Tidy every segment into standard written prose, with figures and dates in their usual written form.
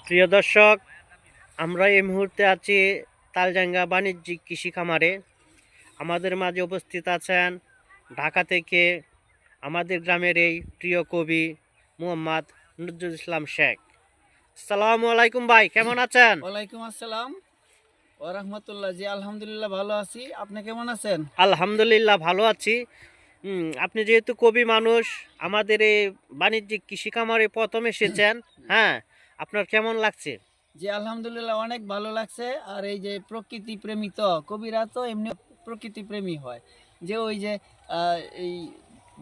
প্রিয় দর্শক, আমরা এই মুহূর্তে আছি তালজাঙ্গা বাণিজ্যিক কৃষি খামারে। আমাদের মাঝে উপস্থিত আছেন ঢাকা থেকে আমাদের গ্রামের এই প্রিয় কবি মোহাম্মদ নজরুল ইসলাম শেখ। আসসালামু আলাইকুম ভাই, কেমন আছেন? ওয়ালাইকুম আসসালাম ও রহমতুল্লাহ। জি আলহামদুলিল্লাহ ভালো আছি। আপনি কেমন আছেন? আলহামদুলিল্লাহ ভালো আছি। আপনি যেহেতু কবি মানুষ, আমাদের এই বাণিজ্যিক কৃষি খামারে প্রথম এসেছেন, হ্যাঁ, আপনার কেমন লাগছে? জি আলহামদুলিল্লাহ অনেক ভালো লাগছে। আর এই যে প্রকৃতি প্রেমী, তো কবিরা তো এমনি প্রকৃতি প্রেমী হয়, যে ওই যে এই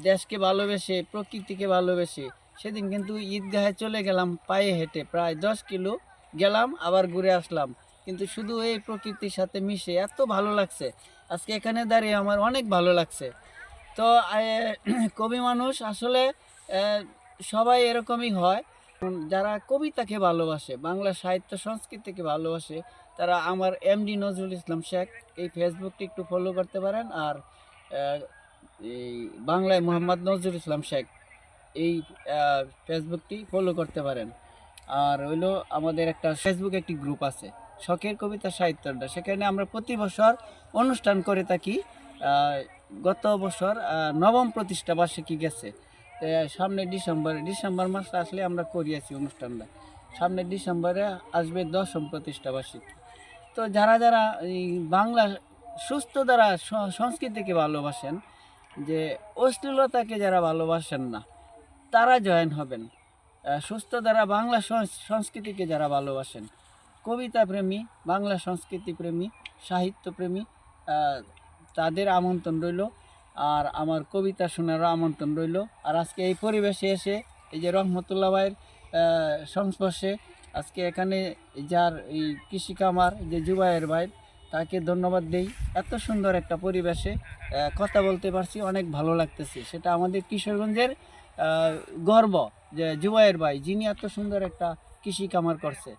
দেশকে ভালোবেসে প্রকৃতিকে ভালোবেসে সেদিন কিন্তু ঈদগাহে চলে গেলাম পায়ে হেঁটে, প্রায় 10 কিলো গেলাম, আবার ঘুরে আসলাম। কিন্তু শুধু এই প্রকৃতির সাথে মিশে এত ভালো লাগছে, আজকে এখানে দাঁড়িয়ে আমার অনেক ভালো লাগছে। তো কবি মানুষ আসলে আহ, সবাই এরকমই হয়। যারা কবিতাকে ভালোবাসে, বাংলা সাহিত্য সংস্কৃতিকে ভালোবাসে, তারা আমার এমডি নজরুল ইসলাম শেখ এই ফেসবুকটি একটু ফলো করতে পারেন। আর আহ, এই বাংলায় মোহাম্মদ নজরুল ইসলাম শেখ এই ফেসবুকটি ফলো করতে পারেন। আর হইলো আমাদের একটা ফেসবুক একটি গ্রুপ আছে, শখের কবিতা সাহিত্য আড্ডা। সেখানে আমরা প্রতি বছর অনুষ্ঠান করে থাকি। আহ, গত বছর নবম প্রতিষ্ঠা বার্ষিকী গেছে। তো সামনে ডিসেম্বর মাস আসলে আমরা করিয়েছি অনুষ্ঠানটা। সামনে ডিসেম্বরে আসবে 10ম প্রতিষ্ঠা বার্ষিকী। তো যারা যারা এই বাংলা সুস্থ দ্বারা সংস্কৃতিকে ভালোবাসেন, যে অশ্লীলতাকে যারা ভালোবাসেন না, তারা জয়েন হবেন। সুস্থ দ্বারা বাংলা সংস্কৃতিকে যারা ভালোবাসেন, কবিতা প্রেমী, বাংলা সংস্কৃতি প্রেমী, সাহিত্য প্রেমী, তাদের আমন্ত্রণ রইল। আর আমার কবিতা শোনারও আমন্ত্রণ রইল। আর আজকে এই পরিবেশে এসে এই যে রহমতুল্লাহ ভাইয়ের সংস্পর্শে আজকে এখানে যার এই কৃষি খামার, যে জুবায়ের ভাই, তাকে ধন্যবাদ দেই। এত সুন্দর একটা পরিবেশে কথা বলতে পারছি, অনেক ভালো লাগতেছে। সেটা আমাদের কিশোরগঞ্জের গর্ব, যে জুবায়ের ভাই যিনি এত সুন্দর একটা কৃষি খামার করছে।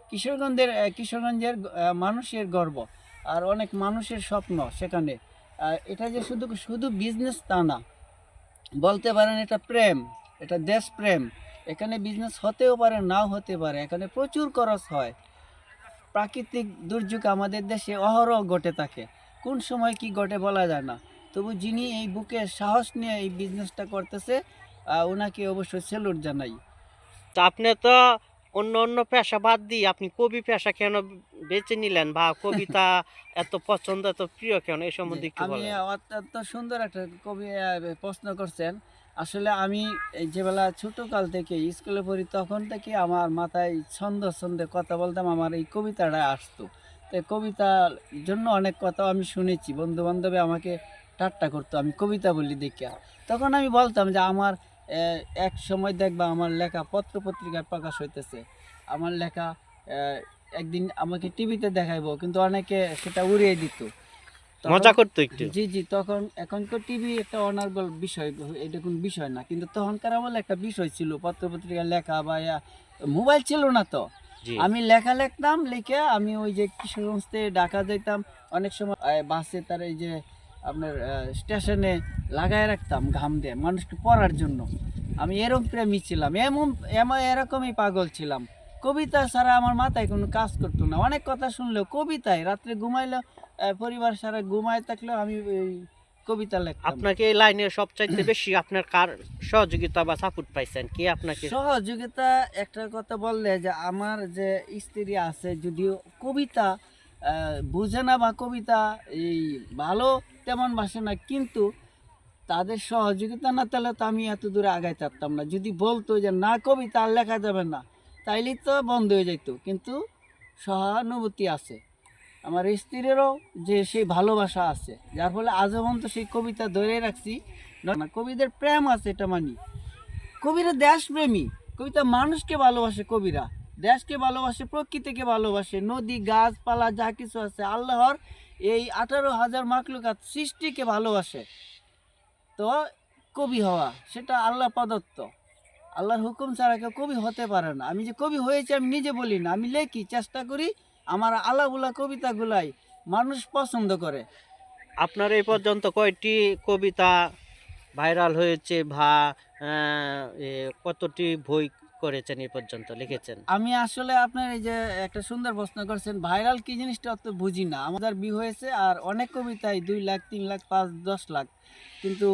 কিশোরগঞ্জের মানুষের গর্ব, আর অনেক মানুষের স্বপ্ন সেখানে। এটা যে শুধু শুধু বিজনেস তা না, বলতে পারেন এটা প্রেম, এটা দেশপ্রেম। এখানে বিজনেস হতেও পারে, নাও হতে পারে। এখানে প্রচুর খরচ হয়। প্রাকৃতিক দুর্যোগ আমাদের দেশে অহরহ ঘটে থাকে, কোন সময় কি ঘটে বলা যায় না। তবু যিনি এই বুকে সাহস নিয়ে এই বিজনেসটা করতেছে, ওনাকে অবশ্যই স্যালুট জানাই। তো আপনি তো অন্য অন্য পেশা বাদ দিয়ে আপনি কবি পেশা কেন বেছে নিলেন, বা কবিতা এত পছন্দ, এত প্রিয় কেন, এই জি, সম্বন্ধে একটু আমি বলেন। অত্যন্ত সুন্দর একটা কবি প্রশ্ন করছেন। আসলে আমি এই যেবেলা ছোটকাল থেকে স্কুলে পড়ি, তখন থেকে আমার মাথায় ছন্দে ছন্দে কথা বলতাম, আমার এই কবিতাটা আসতো। তো কবিতার জন্য অনেক কথা আমি শুনেছি, বন্ধু বান্ধবে আমাকে ঠাট্টা করতো আমি কবিতা বলি দেখিয়া। তখন আমি বলতাম যে আমার এক সময় দেখবা আমার লেখা পত্র পত্রিকায় প্রকাশ হইতেছে, আমার লেখা একদিন আমাকে টিভিতে দেখাইবো, কিন্তু অনেকে সেটা উড়িয়ে দিত। তখন মজা করতো একটু। জি জি, তখন এখন তো টিভি একটা অনার্গল বিষয়, এটা কোনো বিষয় না, কিন্তু তখনকার আমলে একটা বিষয় ছিল পত্রপত্রিকা লেখা, বা মোবাইল ছিল না তো। জি। আমি লেখা লিখতাম, লিখে আমি ওই যে কিশোরগঞ্জ থেকে ঢাকা যাইতাম, অনেক সময় বাসে তার এই যে আপনার স্টেশনে লাগায় রাখতাম ঘাম দিয়ে মানুষকে পড়ার জন্য। আমি এরকম প্রেমী ছিলাম, এরকমই পাগল ছিলাম। কবিতা ছাড়া আমার মাথায় কোনো কাজ করতো না। অনেক কথা শুনলেও কবিতায়, রাত্রে ঘুমাইলেও পরিবার সারা ঘুমায় থাকলেও আমি এই কবিতা লিখতাম। আপনাকে এই লাইনে সবচাইতে বেশি আপনার কার সহযোগিতা বা সাপোর্ট পাইছেন, কে আপনাকে? সহযোগিতা একটা কথা বললে, যে আমার যে স্ত্রী আছে, যদিও কবিতা বুঝে না, বা কবিতা এই ভালো তেমন বাসে না, কিন্তু তাদের সহযোগিতা না তাহলে তো আমি এত দূরে আগাইতে পারতাম না। যদি বলতো যে না, কবিতা আর লেখা যাবে না, তাইলেই তো বন্ধ হয়ে যেত। কিন্তু সহানুভূতি আছে, আমার স্ত্রীরও যে সেই ভালোবাসা আছে, যার ফলে আজও পর্যন্ত সেই কবিতা ধরে রাখছি। না, কবিদের প্রেম আছে এটা মানি। কবিরা দেশপ্রেমী, কবিতা মানুষকে ভালোবাসে, কবিরা দেশকে ভালোবাসে, প্রকৃতিকে ভালোবাসে, নদী গাছপালা যা কিছু আছে, আল্লাহর এই 18,000 মাখলুকাত সৃষ্টিকে ভালোবাসে। তো কবি হওয়া সেটা আল্লাহ প্রদত্ত, আল্লাহর হুকুম ছাড়া কেউ কবি হতে পারে না। আমি যে কবি হয়েছি আমি নিজে বলি না, আমি লেখি, চেষ্টা করি। আমার আলাগুলা কবিতাগুলাই মানুষ পছন্দ করে। আপনার এই পর্যন্ত কয়টি কবিতা ভাইরাল হয়েছে, বা কতটি বই করেছেন এই পর্যন্ত লিখেছেন? আমি আসলে আপনার এই যে একটা সুন্দর প্রশ্ন করছেন, ভাইরাল কি জিনিসটা অত বুঝি না। আমাদের ভিউ হয়েছে আর অনেক কবিতায় 2 লাখ 3 লাখ 5 10 লাখ, কিন্তু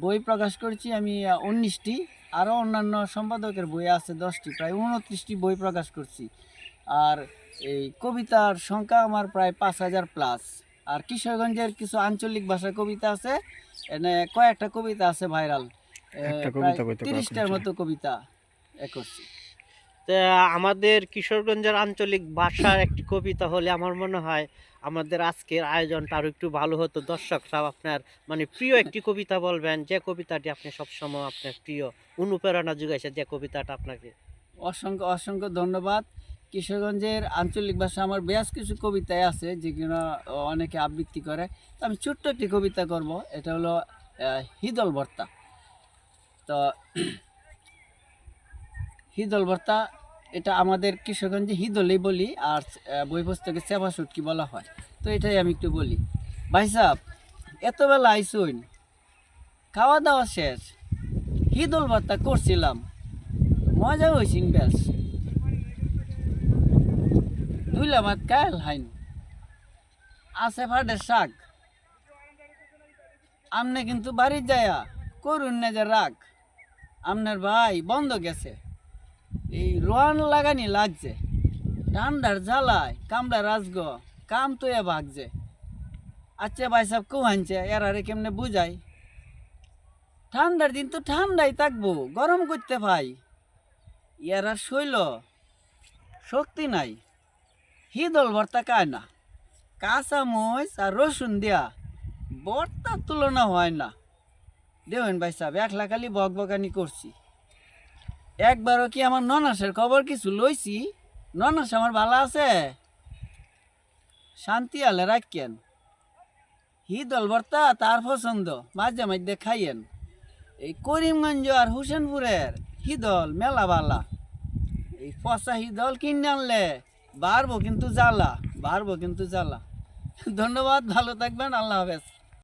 বই প্রকাশ করেছি আমি 19টি, আরও অন্যান্য সম্পাদকের বই আছে 10টি, প্রায় 29টি বই প্রকাশ করছি। আর এই কবিতার সংখ্যা আমার প্রায় 5000 প্লাস। আর কিশোরগঞ্জের কিছু আঞ্চলিক ভাষা কবিতা আছে, এনে কয়েকটা কবিতা আছে ভাইরাল, প্রায় 30টার মতো কবিতা করছি। তা আমাদের কিশোরগঞ্জের আঞ্চলিক ভাষার একটি কবিতা হলে আমার মনে হয় আমাদের আজকের আয়োজনটা আরো একটু ভালো হতো। দর্শকরা আপনার মানে প্রিয় একটি কবিতা বলবেন, যে কবিতাটি আপনি সবসময় আপনার প্রিয়, অনুপ্রেরণা যোগাইছে যে কবিতাটা আপনাকে। অসংখ্য অসংখ্য ধন্যবাদ। কিশোরগঞ্জের আঞ্চলিক ভাষা আমার বেশ কিছু কবিতায় আছে যেগুলো অনেকে আবৃত্তি করে। তো আমি ছোট্ট একটি কবিতা করব, এটা হলো হিদল ভর্তা। তো হিদল ভর্তা এটা আমাদের কিশোরগঞ্জে হিদলেই বলি, আর বই পুস্তকে চেপা শুটকি বলা হয়। তো এটাই আমি একটু বলি। ভাই সাহেব, এত বেলা আইসুন, খাওয়া দাওয়া শেষ, হিদল ভর্তা করছিলাম, মজা হয়েছিন বেশ, দুইলা ভাত কাল হাইন, আছে ফাটের শাক, আমনে কিন্তু বাড়ির যায়া করুন না যে রাগ, আমনের ভাই বন্ধ গেছে, এই রোয়ান লাগানি লাগছে, ঠান্ডার জ্বালায় কামড়া রাজগ, কাম তো এ ভাগছে। আচ্ছা ভাই সাহেব কেউ আনছে এরারে কেমনে বুঝাই, ঠান্ডার দিন তো ঠান্ডাই থাকবো, গরম করতে ভাই, এরা শৈল শক্তি নাই, হিদল ভর্তা খায় না, কাঁচা মরিচ আর রসুন দিয়া ভর্তার তুলনা হয় না। দেখুন ভাই সাহেব, একলা খালি বকবকানি করছি, একবারও কি আমার ননাসের খবর কিছু লইছি? ননাস আমার ভালো আছে, শান্তি আলে রাখেন, হিদল ভর্তা তার পছন্দ, মাঝে মাঝে খাইয়েন। এই করিমগঞ্জ আর হুসেনপুরের হিদল মেলা বালা, এই পচা হিদল কিনে আনলে বাড়বো কিন্তু জ্বালা, বাড়বো কিন্তু জ্বালা। ধন্যবাদ, ভালো থাকবেন, আল্লাহ হাফেজ।